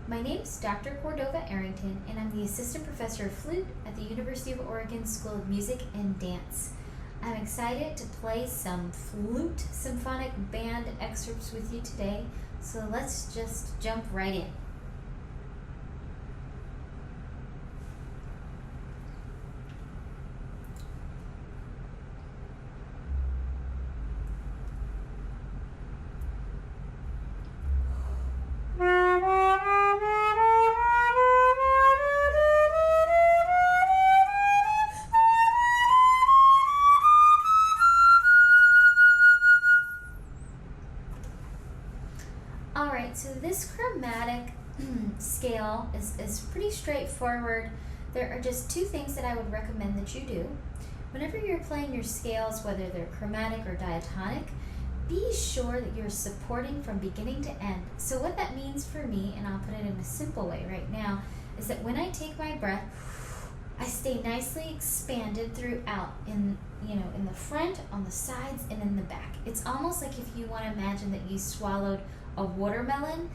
My name is Dr. Cordova-Arrington, and I'm the Assistant Professor of Flute at the University of Oregon School of Music and Dance. I'm excited to play some Flute Symphonic Band excerpts with you today, so let's just jump right in. Alright, so this chromatic scale is pretty straightforward. There are just two things that I would recommend that you do. Whenever you're playing your scales, whether they're chromatic or diatonic, be sure that you're supporting from beginning to end. So what that means for me, and I'll put it in a simple way right now, is that when I take my breath, I stay nicely expanded throughout, in the front, on the sides, and in the back. It's almost like if you want to imagine that you swallowed a watermelon.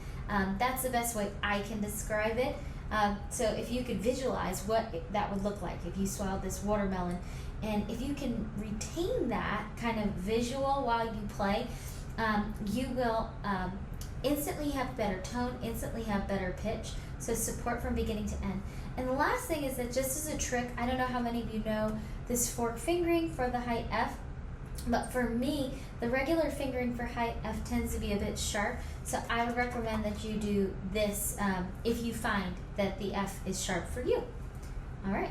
That's the best way I can describe it. So if you could visualize what that would look like if you swallowed this watermelon, and if you can retain that kind of visual while you play, you will instantly have better tone, instantly have better pitch. So support from beginning to end. And the last thing is that, just as a trick, I don't know how many of you know this fork fingering for the high F, but for me, the regular fingering for high F tends to be a bit sharp, so I would recommend that you do this if you find that the F is sharp for you. All right.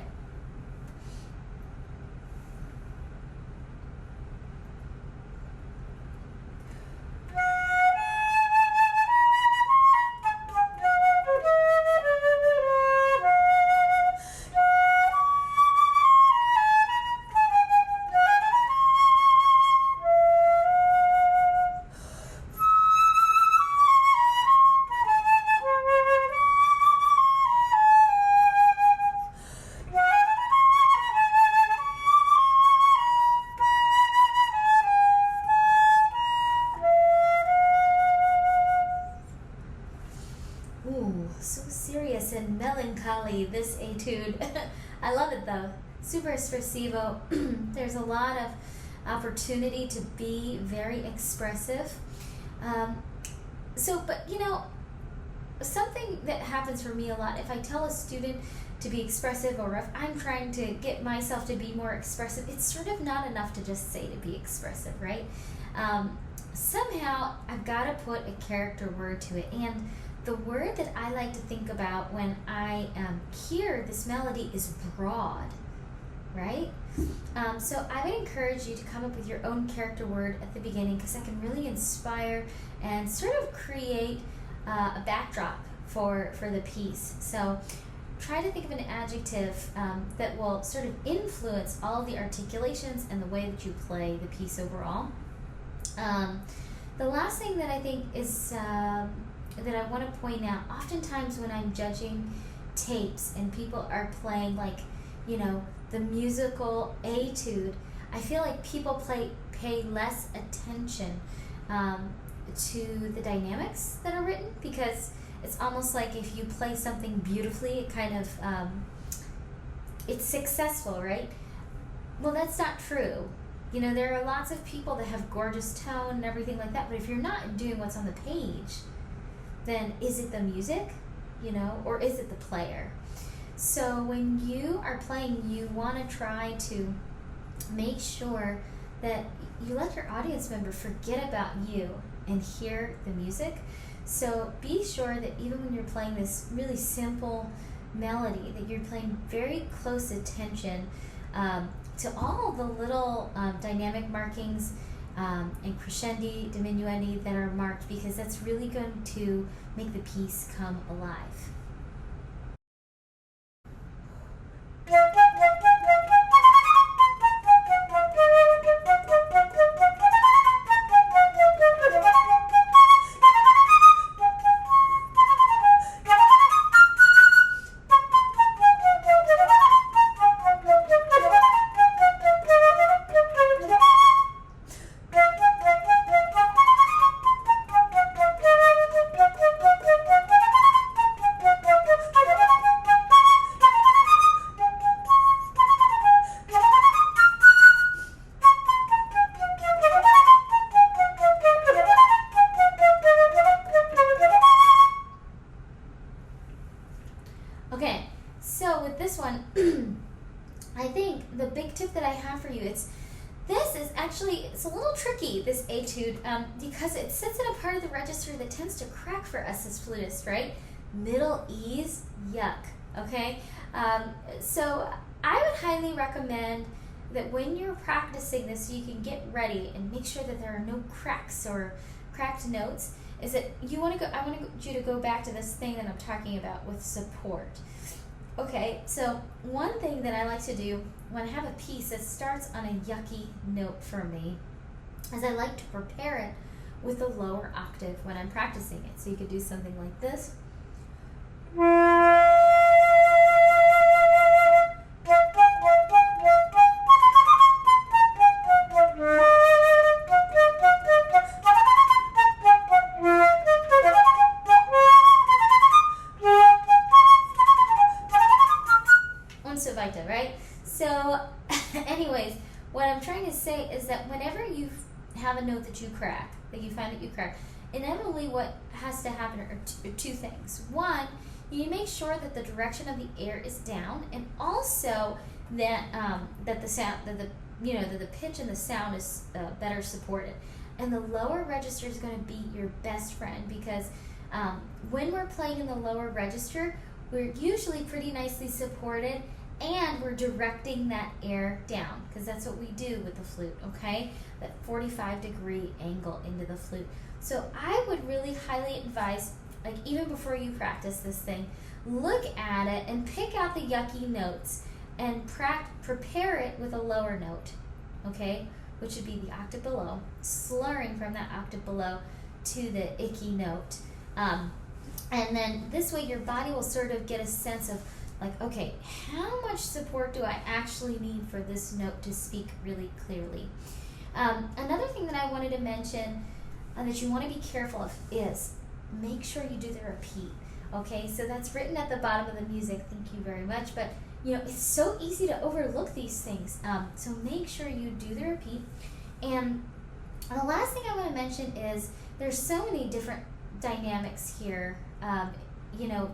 Ooh, so serious and melancholy, this etude. I love it though. Super espressivo. There's a lot of opportunity to be very expressive. But something that happens for me a lot, if I tell a student to be expressive, or if I'm trying to get myself to be more expressive, it's sort of not enough to just say to be expressive, right? Somehow I've got to put a character word to it, and the word that I like to think about when I hear this melody is broad, right? So I would encourage you to come up with your own character word at the beginning, because that can really inspire and sort of create a backdrop for the piece. So try to think of an adjective that will sort of influence all the articulations and the way that you play the piece overall. The last thing that I think is that I want to point out, oftentimes when I'm judging tapes and people are playing the musical etude, I feel like people pay less attention to the dynamics that are written, because it's almost like if you play something beautifully, it kind of it's successful, right? Well, that's not true. There are lots of people that have gorgeous tone and everything like that, but if you're not doing what's on the page, then is it the music, or is it the player? So when you are playing, you want to try to make sure that you let your audience member forget about you and hear the music. So be sure that even when you're playing this really simple melody, that you're paying very close attention to all the little dynamic markings and crescendi, diminuendi that are marked, because that's really going to make the piece come alive. etude because it sits in a part of the register that tends to crack for us as flutists, right? Middle E's, yuck, okay? So I would highly recommend that when you're practicing this, so you can get ready and make sure that there are no cracks or cracked notes, is that I want you to go back to this thing that I'm talking about with support. Okay, so one thing that I like to do when I have a piece that starts on a yucky note for me is I like to prepare it with a lower octave when I'm practicing it. So you could do something like this. Right? So anyways, what I'm trying to say is that whenever you have a note that you crack, that you find that you crack, inevitably what has to happen are two things. One, you make sure that the direction of the air is down, and also that that the sound, that the pitch and the sound is better supported. And the lower register is going to be your best friend, because when we're playing in the lower register, we're usually pretty nicely supported, and we're directing that air down, because that's what we do with the flute, okay? That 45-degree angle into the flute. So I would really highly advise, like even before you practice this thing, look at it and pick out the yucky notes and prepare it with a lower note, okay? Which would be the octave below, slurring from that octave below to the icky note. And then this way your body will sort of get a sense of, like, okay, how much support do I actually need for this note to speak really clearly? Another thing that I wanted to mention that you want to be careful of is make sure you do the repeat. Okay, so that's written at the bottom of the music. Thank you very much. But it's so easy to overlook these things. So make sure you do the repeat. And the last thing I want to mention is there's so many different dynamics here.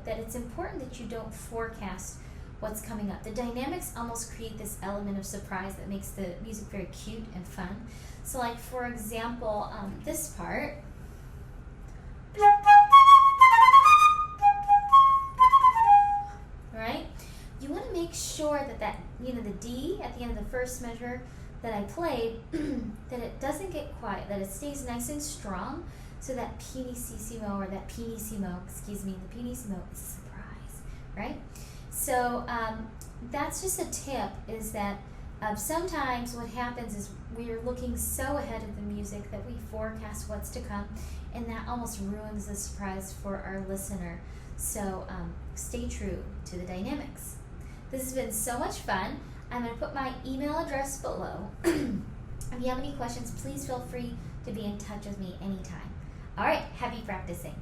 That it's important that you don't forecast what's coming up. The dynamics almost create this element of surprise that makes the music very cute and fun. So like, for example, this part. Right? You want to make sure that the D at the end of the first measure that I played, that it doesn't get quiet, that it stays nice and strong. So that pianissimo, or that pianissimo, the pianissimo is a surprise, right? So that's just a tip, is that sometimes what happens is we're looking so ahead of the music that we forecast what's to come, and that almost ruins the surprise for our listener. So stay true to the dynamics. This has been so much fun. I'm going to put my email address below. If you have any questions, please feel free to be in touch with me anytime. All right, happy practicing.